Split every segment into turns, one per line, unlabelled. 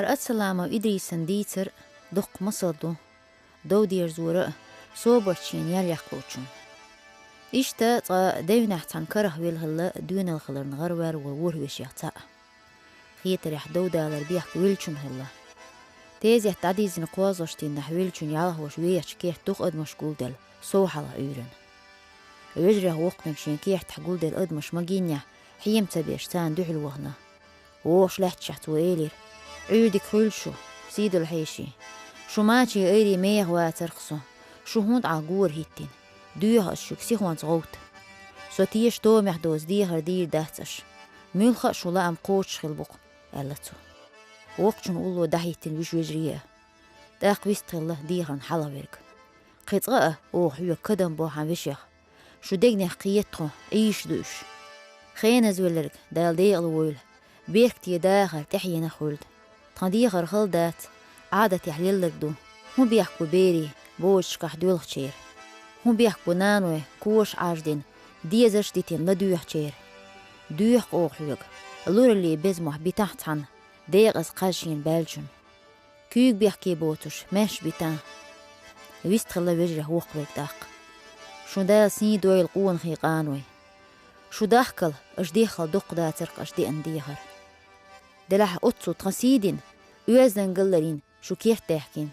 السلامة إدريسن ديتر دق مصدو دو دير زورة صوبرتشين ياليقلوچون إشتا ديونح تنكره ويلهلا دون الخلر نغرور وور وشيحتا خيتر يحدو دالر بيحك ويلچون هلا تيز يحتعديز نقوازوشتين نح ويلچون يالله وشويح كيح دق أدمش قولدل صوحلا عيرن ويجره وقتن شين كيح تحقول دل أدمش مجينيا حيم تبيشتان دحل وهنا ووش لحت شحت وإيلير عيودك خلشو سيدو الحيشي شو ماشي إيري ميه واترخصو شو هوند عقور هيتين دوها الشوك سيخوان صغوت سو تيش تو محدوز ديهر دير داتش ملخا شو لام قوتش خلبق قالتو وقتشن قولو دهيتين وش وجريه داق ويستغله ديهرن حلا ورق قطعه حيو كدن بوحان وشيخ شو دقني حقيتخو ايش دوش خين زولرك دال ديغل ويل بيركتي داخل تحيينا خولد تنديغر خلدات عادة يحليلك دو هم بيحكو بيري بوش كحدولخ شير هم بيحكو نانوي كوش عاجدين ديزش ديتين لدوح شير دوح قوحيوك اللور اللي بزمح بتحتحن ديغز قاشين بالجن كيوك بيحكي بوتوش ماش بتان ويستغل وجره وقبك داق شو دا سين دوي القوان خيقانوي شو داخكل اشديخل دق دا ترق اشدي انديهر دلح اتسو تغسيدين اوزن قلرين شو كيح تحكين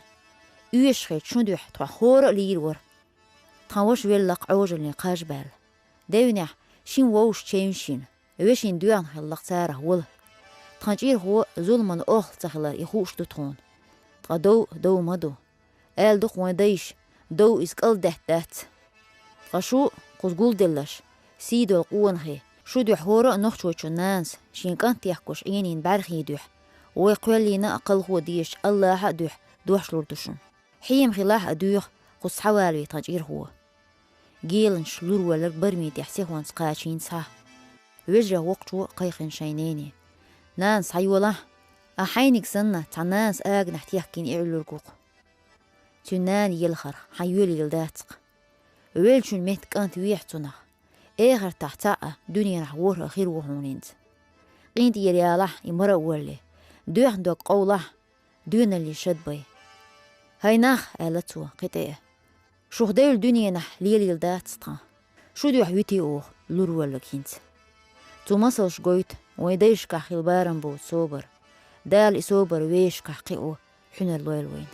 اوش خيط شو دوح توا خور ليرور تغوش ويلق عوجل نقاش بال داونيح شين ووش تشيمشين اوشين دوان خلق ساره ول تغجير هو ظلمن اوخل تخلر يخوش دوتون دو مدو آل دق ونديش دو اسقل دهت تغشو قزقول دلش سيدو القوان خي شو دوح هورا نخشوشو نانس شين كانت يحكوش عينين بارخي دوح ويقول لينا أقل هو ديش الله دوح شلوردشون حيم خلاح أدوح قص حوالي تجير هو جيلن شلور ولر برمي ديحسيه وانس قاشين صح وجره وقتو قيخن شينيني نانس حيولا أحينك سنة تعناس آغنح تيحكين إعلو القوق تنان يلخر حيولي يلداتق ويلشون ميت كانت ويحتنا إيغر تحتاقة دنيا نحوور أخير وحونينز قينت يريالح يمرأ ولي دوح دوك قوله دون اللي شد بي هاي ناخ قالتو قطعه شو خدايل الدنيا نح ليل يلدات سطا شو دوح ويتي اوه لور ولا كينت تو مصلش قويت ويديش كحيل بارن بود صوبر دال صوبر ويش كحقيقو حنا اللويل وين